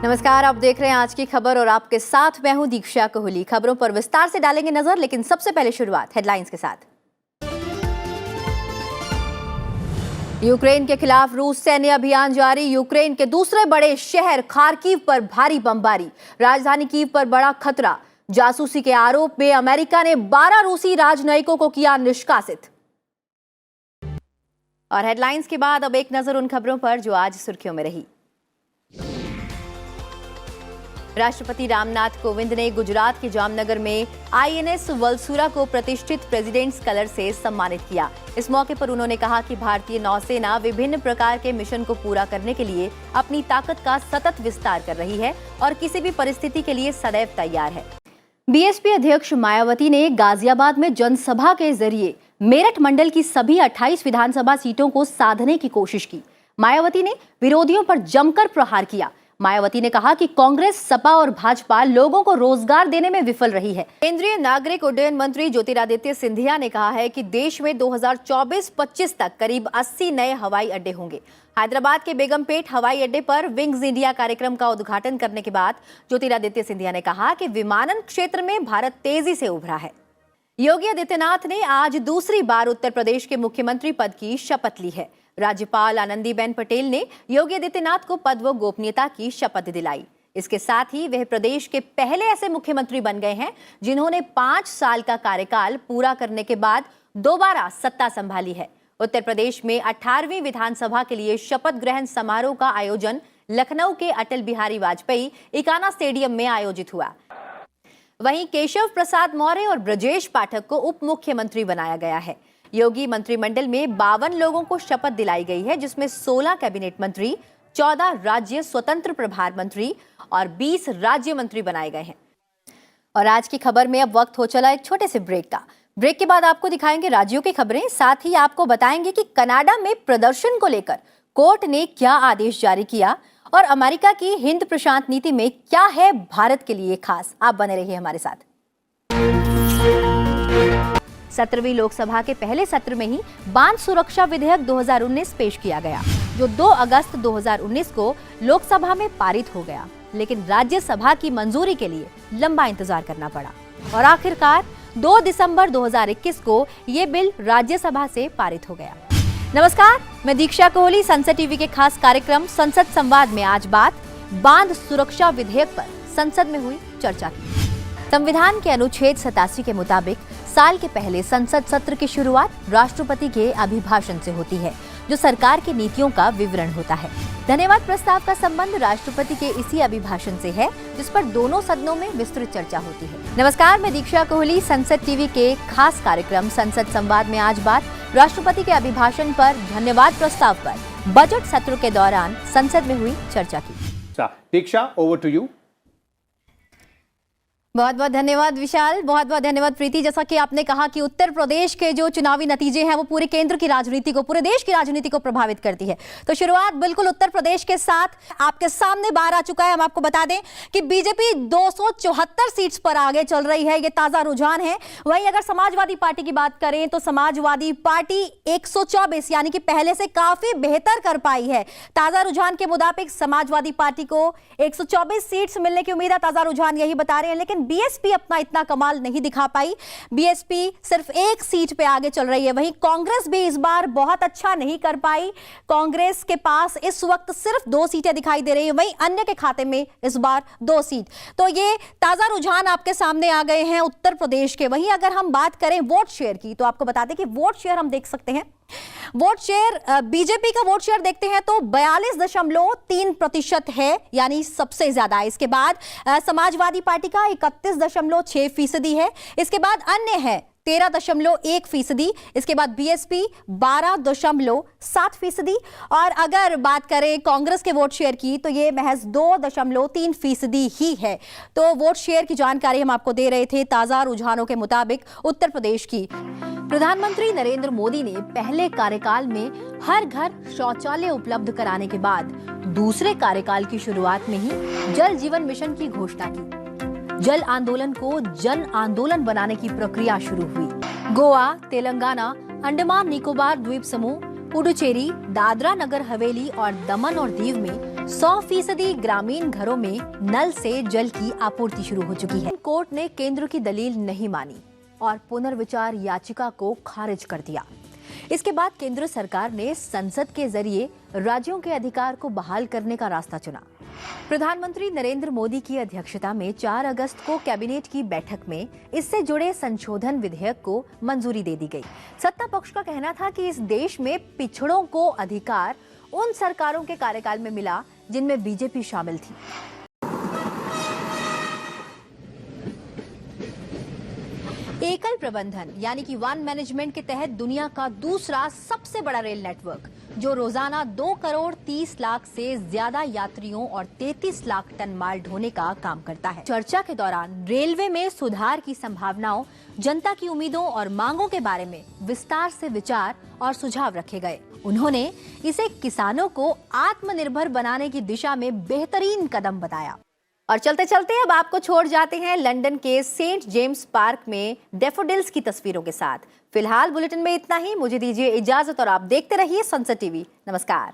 नमस्कार, आप देख रहे हैं आज की खबर और आपके साथ मैं हूं दीक्षा कोहली। खबरों पर विस्तार से डालेंगे नजर, लेकिन सबसे पहले शुरुआत हेडलाइंस के साथ। यूक्रेन के खिलाफ रूस सैन्य अभियान जारी। यूक्रेन के दूसरे बड़े शहर खार्किव पर भारी बमबारी। राजधानी कीव पर बड़ा खतरा। जासूसी के आरोप में अमेरिका ने 12 रूसी राजनयिकों को किया निष्कासित। और हेडलाइंस के बाद अब एक नजर उन खबरों पर जो आज सुर्खियों में रही। राष्ट्रपति रामनाथ कोविंद ने गुजरात के जामनगर में आईएनएस वलसुरा को प्रतिष्ठित प्रेसिडेंट्स कलर से सम्मानित किया। इस मौके पर उन्होंने कहा कि भारतीय नौसेना विभिन्न प्रकार के मिशन को पूरा करने के लिए अपनी ताकत का सतत विस्तार कर रही है और किसी भी परिस्थिति के लिए सदैव तैयार है। बीएसपी अध्यक्ष मायावती ने गाजियाबाद में जनसभा के जरिए मेरठ मंडल की सभी 28 विधानसभा सीटों को साधने की कोशिश की। मायावती ने विरोधियों पर जमकर प्रहार किया। मायावती ने कहा कि कांग्रेस, सपा और भाजपा लोगों को रोजगार देने में विफल रही है। केंद्रीय नागरिक उड्डयन मंत्री ज्योतिरादित्य सिंधिया ने कहा है कि देश में 2024-25 तक करीब 80 नए हवाई अड्डे होंगे। हैदराबाद के बेगमपेट हवाई अड्डे पर विंग्स इंडिया कार्यक्रम का उद्घाटन करने के बाद ज्योतिरादित्य सिंधिया ने कहा कि विमानन क्षेत्र में भारत तेजी से उभरा है। योगी आदित्यनाथ ने आज दूसरी बार उत्तर प्रदेश के मुख्यमंत्री पद की शपथ ली है। राज्यपाल आनंदीबेन पटेल ने योगी आदित्यनाथ को पद व गोपनीयता की शपथ दिलाई। इसके साथ ही वह प्रदेश के पहले ऐसे मुख्यमंत्री बन गए हैं जिन्होंने 5 साल का कार्यकाल पूरा करने के बाद दोबारा सत्ता संभाली है। उत्तर प्रदेश में 18वीं विधानसभा के लिए शपथ ग्रहण समारोह का आयोजन लखनऊ के अटल बिहारी वाजपेयी इकाना स्टेडियम में आयोजित हुआ। वहीं केशव प्रसाद मौर्य और ब्रजेश पाठक को उप मुख्यमंत्री बनाया गया है। योगी मंत्रिमंडल में 52 लोगों को शपथ दिलाई गई है, जिसमें 16 कैबिनेट मंत्री, 14 राज्य स्वतंत्र प्रभार मंत्री और 20 राज्य मंत्री बनाए गए हैं। और आज की खबर में अब वक्त हो चला एक छोटे से ब्रेक का। ब्रेक के बाद आपको दिखाएंगे राज्यों की खबरें, साथ ही आपको बताएंगे कि कनाडा में प्रदर्शन को लेकर कोर्ट ने क्या आदेश जारी किया और अमेरिका की हिंद प्रशांत नीति में क्या है भारत के लिए खास। आप बने रहिए हमारे साथ। 17वीं लोकसभा के पहले सत्र में ही बांध सुरक्षा विधेयक 2019 पेश किया गया, जो 2 अगस्त 2019 को लोकसभा में पारित हो गया, लेकिन राज्यसभा की मंजूरी के लिए लंबा इंतजार करना पड़ा और आखिरकार 2 दिसंबर 2021 को ये बिल राज्यसभा से पारित हो गया। नमस्कार, मैं दीक्षा कोहली। संसद टीवी के खास कार्यक्रम संसद संवाद में आज बात बांध सुरक्षा विधेयक पर संसद में हुई चर्चा की। संविधान के अनुच्छेद 87 के मुताबिक साल के पहले संसद सत्र की शुरुआत राष्ट्रपति के अभिभाषण से होती है, जो सरकार की नीतियों का विवरण होता है। धन्यवाद प्रस्ताव का संबंध राष्ट्रपति के इसी अभिभाषण से है, जिस पर दोनों सदनों में विस्तृत चर्चा होती है। नमस्कार, मैं दीक्षा कोहली। संसद टीवी के खास कार्यक्रम संसद संवाद में आज बात राष्ट्रपति के अभिभाषण पर धन्यवाद प्रस्ताव पर बजट सत्र के दौरान संसद में हुई चर्चा की। दीक्षा, ओवर टू यू। बहुत बहुत धन्यवाद विशाल, बहुत बहुत धन्यवाद प्रीति। जैसा कि आपने कहा कि उत्तर प्रदेश के जो चुनावी नतीजे हैं वो पूरे केंद्र की राजनीति को, पूरे देश की राजनीति को प्रभावित करती है। तो शुरुआत बिल्कुल उत्तर प्रदेश के साथ आपके सामने बाहर आ चुका है। हम आपको बता दें कि बीजेपी 274 सीट्स पर आगे चल रही है, ये ताजा रुझान है। वहीं अगर समाजवादी पार्टी की बात करें तो समाजवादी पार्टी 124 यानी कि पहले से काफी बेहतर कर पाई है। ताजा रुझान के मुताबिक समाजवादी पार्टी को 124 सीट्स मिलने की उम्मीद है। ताजा रुझान यही बता रहे हैं, लेकिन बीएसपी अपना इतना कमाल नहीं दिखा पाई। बीएसपी सिर्फ 1 सीट पे आगे चल रही है। वहीं कांग्रेस भी इस बार बहुत अच्छा नहीं कर पाई। कांग्रेस के पास इस वक्त सिर्फ 2 सीटें दिखाई दे रही है, वहीं अन्य के खाते में इस बार 2 सीट। तो ये ताजा रुझान आपके सामने आ गए हैं उत्तर प्रदेश के। वहीं अगर हम बात करें वोट शेयर की, तो आपको बता दें कि वोट शेयर हम देख सकते हैं। वोट शेयर, बीजेपी का वोट शेयर देखते हैं तो 42.3% है, यानी सबसे ज्यादा। इसके बाद समाजवादी पार्टी का 31.6% है। इसके बाद अन्य है 13.1%। इसके बाद बीएसपी 12.7%। और अगर बात करें कांग्रेस के वोट शेयर की तो ये महज 2.3% ही है। तो वोट शेयर की जानकारी हम आपको दे रहे थे ताजा रुझानों के मुताबिक उत्तर प्रदेश की। प्रधानमंत्री नरेंद्र मोदी ने पहले कार्यकाल में हर घर शौचालय उपलब्ध कराने के बाद दूसरे कार्यकाल की शुरुआत में ही जल जीवन मिशन की घोषणा की। जल आंदोलन को जन आंदोलन बनाने की प्रक्रिया शुरू हुई। गोवा, तेलंगाना, अंडमान निकोबार द्वीप समूह, पुडुचेरी, दादरा नगर हवेली और दमन और दीव में 100% ग्रामीण घरों में नल से जल की आपूर्ति शुरू हो चुकी है। कोर्ट ने केंद्र की दलील नहीं मानी और पुनर्विचार याचिका को खारिज कर दिया। इसके बाद केंद्र सरकार ने संसद के जरिए राज्यों के अधिकार को बहाल करने का रास्ता चुना। प्रधानमंत्री नरेंद्र मोदी की अध्यक्षता में 4 अगस्त को कैबिनेट की बैठक में इससे जुड़े संशोधन विधेयक को मंजूरी दे दी गई। सत्ता पक्ष का कहना था कि इस देश में पिछड़ों को अधिकार उन सरकारों के कार्यकाल में मिला जिनमें बीजेपी शामिल थी। एकल प्रबंधन यानी कि वन मैनेजमेंट के तहत दुनिया का दूसरा सबसे बड़ा रेल नेटवर्क, जो रोजाना 2 करोड़ 30 लाख से ज्यादा यात्रियों और 33 लाख टन माल ढोने का काम करता है। चर्चा के दौरान रेलवे में सुधार की संभावनाओं, जनता की उम्मीदों और मांगों के बारे में विस्तार से विचार और सुझाव रखे गए। उन्होंने इसे किसानों को आत्मनिर्भर बनाने की दिशा में बेहतरीन कदम बताया। और चलते चलते अब आपको छोड़ जाते हैं लंदन के सेंट जेम्स पार्क में डैफोडिल्स की तस्वीरों के साथ। फिलहाल बुलेटिन में इतना ही। मुझे दीजिए इजाजत और आप देखते रहिए संसद टीवी। नमस्कार।